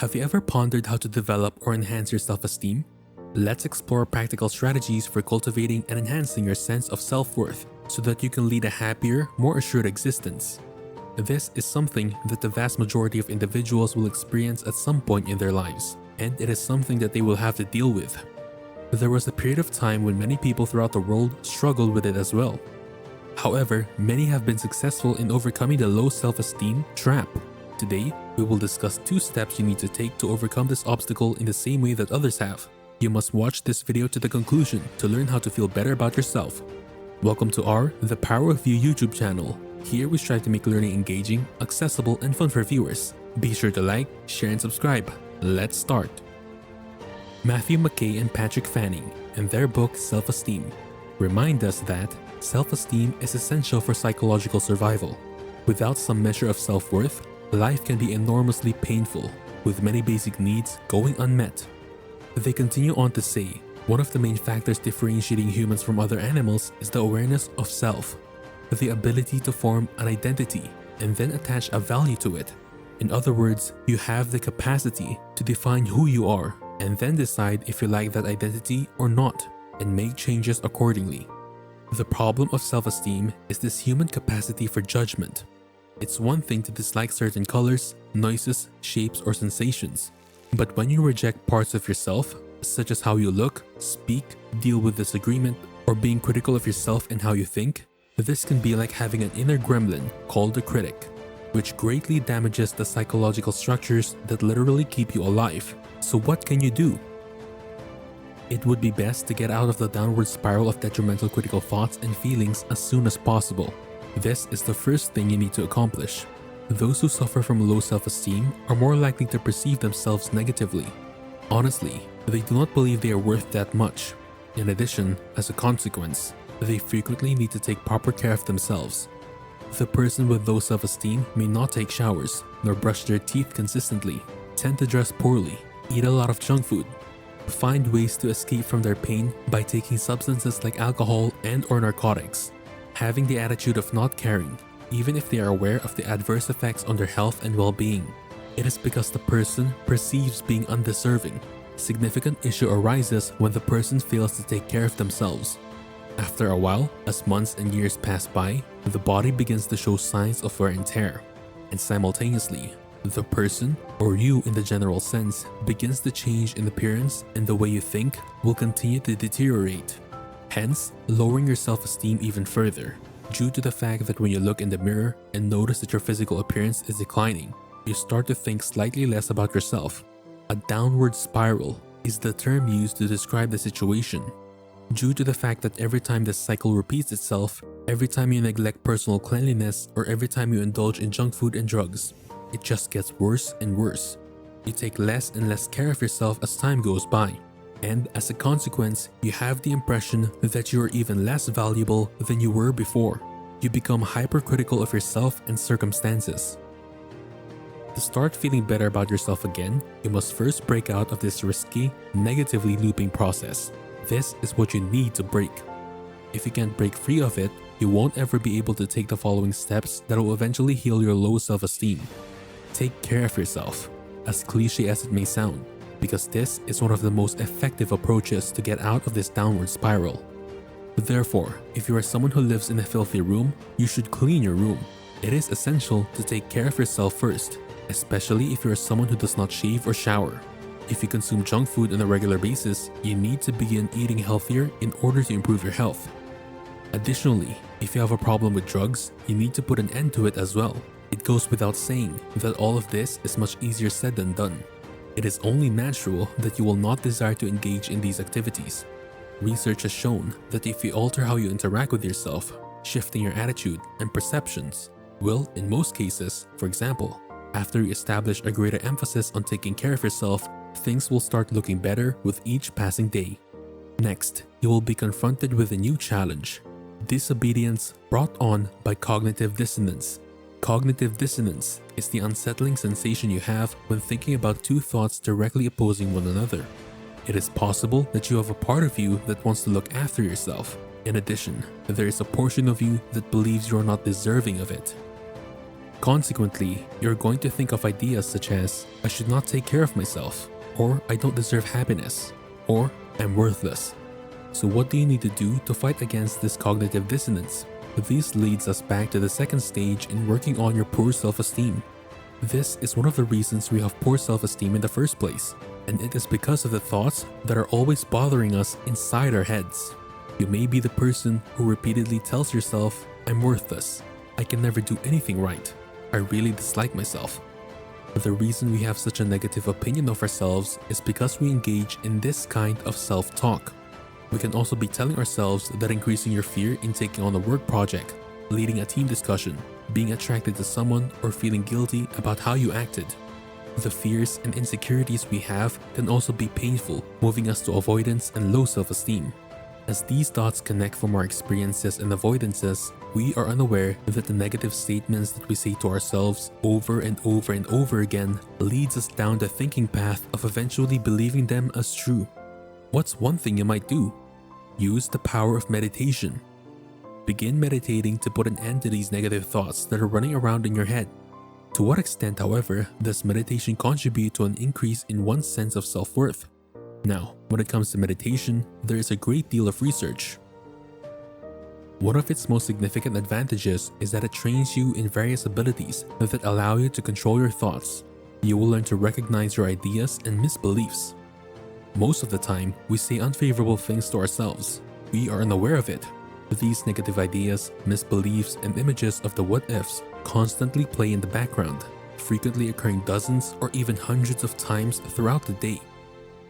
Have you ever pondered how to develop or enhance your self-esteem? Let's explore practical strategies for cultivating and enhancing your sense of self-worth so that you can lead a happier, more assured existence. This is something that the vast majority of individuals will experience at some point in their lives, and it is something that they will have to deal with. There was a period of time when many people throughout the world struggled with it as well. However, many have been successful in overcoming the low self-esteem trap. Today, we will discuss 2 steps you need to take to overcome this obstacle in the same way that others have. You must watch this video to the conclusion to learn how to feel better about yourself. Welcome to our The Power of You YouTube channel. Here we strive to make learning engaging, accessible, and fun for viewers. Be sure to like, share, and subscribe. Let's start. Matthew McKay and Patrick Fanning, in their book Self-Esteem, remind us that self-esteem is essential for psychological survival. Without some measure of self-worth, life can be enormously painful, with many basic needs going unmet. They continue on to say, one of the main factors differentiating humans from other animals is the awareness of self, the ability to form an identity and then attach a value to it. In other words, you have the capacity to define who you are and then decide if you like that identity or not and make changes accordingly. The problem of self-esteem is this human capacity for judgment. It's one thing to dislike certain colors, noises, shapes, or sensations. But when you reject parts of yourself, such as how you look, speak, deal with disagreement, or being critical of yourself and how you think, this can be like having an inner gremlin called the critic, which greatly damages the psychological structures that literally keep you alive. So what can you do? It would be best to get out of the downward spiral of detrimental critical thoughts and feelings as soon as possible. This is the first thing you need to accomplish. Those who suffer from low self-esteem are more likely to perceive themselves negatively. Honestly, they do not believe they are worth that much. In addition, as a consequence, they frequently need to take proper care of themselves. The person with low self-esteem may not take showers, nor brush their teeth consistently, tend to dress poorly, eat a lot of junk food, find ways to escape from their pain by taking substances like alcohol and/or narcotics, having the attitude of not caring, even if they are aware of the adverse effects on their health and well-being. It is because the person perceives being undeserving. Significant issue arises when the person fails to take care of themselves. After a while, as months and years pass by, the body begins to show signs of wear and tear, and simultaneously, the person, or you in the general sense, begins to change in appearance, and the way you think will continue to deteriorate. Hence, lowering your self-esteem even further, due to the fact that when you look in the mirror and notice that your physical appearance is declining, you start to think slightly less about yourself. A downward spiral is the term used to describe the situation. Due to the fact that every time this cycle repeats itself, every time you neglect personal cleanliness, or every time you indulge in junk food and drugs, it just gets worse and worse. You take less and less care of yourself as time goes by. And as a consequence, you have the impression that you are even less valuable than you were before. You become hypercritical of yourself and circumstances. To start feeling better about yourself again, you must first break out of this risky, negatively looping process. This is what you need to break. If you can't break free of it, you won't ever be able to take the following steps that will eventually heal your low self-esteem. Take care of yourself, as cliche as it may sound, because this is one of the most effective approaches to get out of this downward spiral. Therefore, if you are someone who lives in a filthy room, you should clean your room. It is essential to take care of yourself first, especially if you are someone who does not shave or shower. If you consume junk food on a regular basis, you need to begin eating healthier in order to improve your health. Additionally, if you have a problem with drugs, you need to put an end to it as well. It goes without saying that all of this is much easier said than done. It is only natural that you will not desire to engage in these activities. Research has shown that if you alter how you interact with yourself, shifting your attitude and perceptions will, in most cases, for example, after you establish a greater emphasis on taking care of yourself, things will start looking better with each passing day. Next, you will be confronted with a new challenge: disobedience brought on by cognitive dissonance. Cognitive dissonance is the unsettling sensation you have when thinking about 2 thoughts directly opposing one another. It is possible that you have a part of you that wants to look after yourself. In addition, there is a portion of you that believes you are not deserving of it. Consequently, you're going to think of ideas such as, I should not take care of myself, or I don't deserve happiness, or I'm worthless. So what do you need to do to fight against this cognitive dissonance? This leads us back to the second stage in working on your poor self-esteem. This is one of the reasons we have poor self-esteem in the first place, and it is because of the thoughts that are always bothering us inside our heads. You may be the person who repeatedly tells yourself, I'm worthless, I can never do anything right, I really dislike myself. The reason we have such a negative opinion of ourselves is because we engage in this kind of self-talk. We can also be telling ourselves that increasing your fear in taking on a work project, leading a team discussion, being attracted to someone, or feeling guilty about how you acted. The fears and insecurities we have can also be painful, moving us to avoidance and low self-esteem. As these thoughts connect from our experiences and avoidances, we are unaware that the negative statements that we say to ourselves over and over and over again leads us down the thinking path of eventually believing them as true. What's one thing you might do? Use the power of meditation. Begin meditating to put an end to these negative thoughts that are running around in your head. To what extent, however, does meditation contribute to an increase in one's sense of self-worth? Now, when it comes to meditation, there is a great deal of research. One of its most significant advantages is that it trains you in various abilities that allow you to control your thoughts. You will learn to recognize your ideas and misbeliefs. Most of the time, we say unfavorable things to ourselves. We are unaware of it. These negative ideas, misbeliefs, and images of the what-ifs constantly play in the background, frequently occurring dozens or even hundreds of times throughout the day.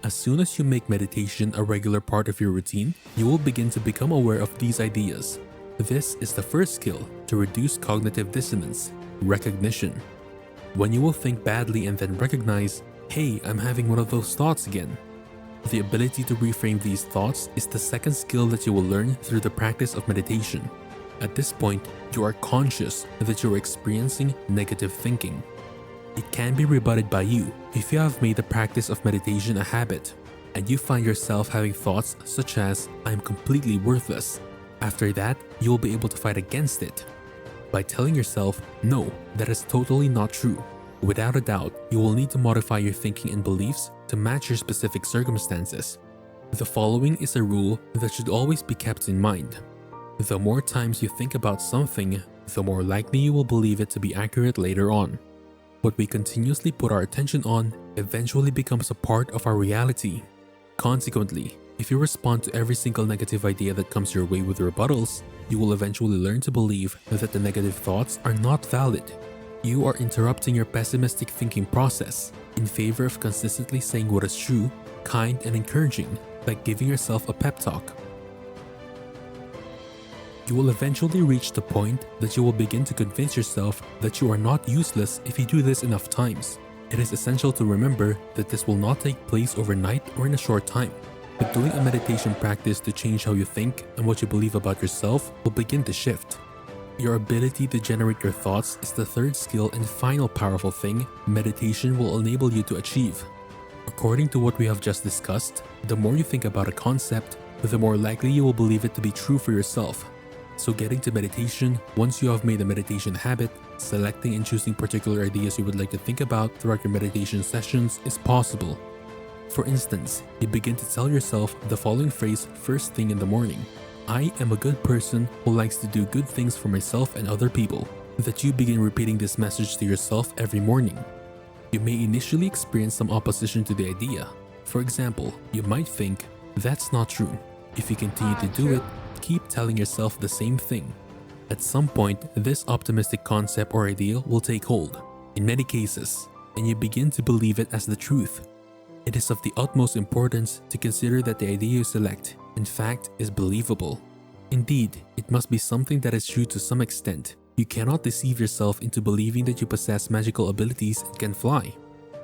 As soon as you make meditation a regular part of your routine, you will begin to become aware of these ideas. This is the first skill to reduce cognitive dissonance, recognition. When you will think badly and then recognize, hey, I'm having one of those thoughts again. The ability to reframe these thoughts is the second skill that you will learn through the practice of meditation. At this point, you are conscious that you are experiencing negative thinking. It can be rebutted by you if you have made the practice of meditation a habit, and you find yourself having thoughts such as, I'm completely worthless. After that, you will be able to fight against it by telling yourself, no, that is totally not true. Without a doubt, you will need to modify your thinking and beliefs to match your specific circumstances. The following is a rule that should always be kept in mind. The more times you think about something, the more likely you will believe it to be accurate later on. What we continuously put our attention on eventually becomes a part of our reality. Consequently, if you respond to every single negative idea that comes your way with rebuttals, you will eventually learn to believe that the negative thoughts are not valid. You are interrupting your pessimistic thinking process in favor of consistently saying what is true, kind, and encouraging, like giving yourself a pep talk. You will eventually reach the point that you will begin to convince yourself that you are not useless if you do this enough times. It is essential to remember that this will not take place overnight or in a short time, but doing a meditation practice to change how you think and what you believe about yourself will begin to shift. Your ability to generate your thoughts is the third skill and final powerful thing meditation will enable you to achieve. According to what we have just discussed, the more you think about a concept, the more likely you will believe it to be true for yourself. So getting to meditation, once you have made a meditation habit, selecting and choosing particular ideas you would like to think about throughout your meditation sessions is possible. For instance, you begin to tell yourself the following phrase first thing in the morning. I am a good person who likes to do good things for myself and other people. That you begin repeating this message to yourself every morning. You may initially experience some opposition to the idea. For example, you might think, that's not true. If you continue to do it, keep telling yourself the same thing. At some point, this optimistic concept or ideal will take hold, in many cases, and you begin to believe it as the truth. It is of the utmost importance to consider that the idea you select, in fact, is believable. Indeed, it must be something that is true to some extent. You cannot deceive yourself into believing that you possess magical abilities and can fly.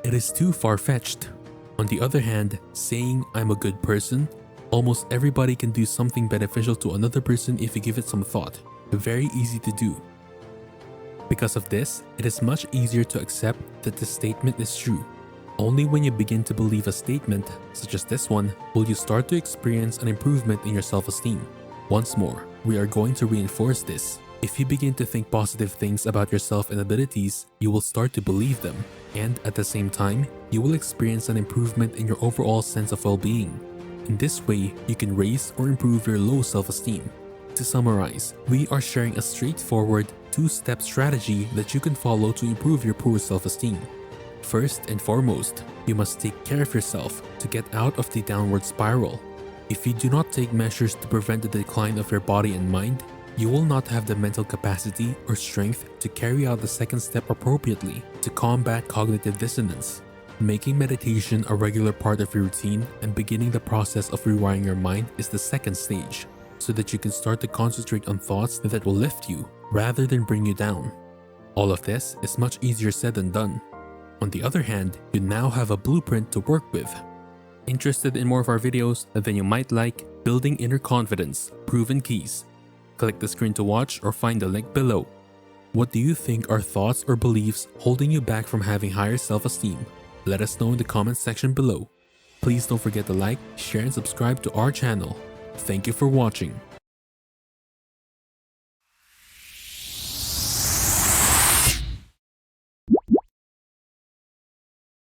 It is too far-fetched. On the other hand, saying, I'm a good person, almost everybody can do something beneficial to another person if you give it some thought. Very easy to do. Because of this, it is much easier to accept that the statement is true. Only when you begin to believe a statement, such as this one, will you start to experience an improvement in your self-esteem. Once more, we are going to reinforce this. If you begin to think positive things about yourself and abilities, you will start to believe them, and at the same time, you will experience an improvement in your overall sense of well-being. In this way, you can raise or improve your low self-esteem. To summarize, we are sharing a straightforward, two-step strategy that you can follow to improve your poor self-esteem. First and foremost, you must take care of yourself to get out of the downward spiral. If you do not take measures to prevent the decline of your body and mind, you will not have the mental capacity or strength to carry out the second step appropriately to combat cognitive dissonance. Making meditation a regular part of your routine and beginning the process of rewiring your mind is the second stage, so that you can start to concentrate on thoughts that will lift you rather than bring you down. All of this is much easier said than done. On the other hand, you now have a blueprint to work with. Interested in more of our videos? Then you might like Building Inner Confidence, Proven Keys. Click the screen to watch or find the link below. What do you think are thoughts or beliefs holding you back from having higher self-esteem? Let us know in the comments section below. Please don't forget to like, share, and subscribe to our channel. Thank you for watching.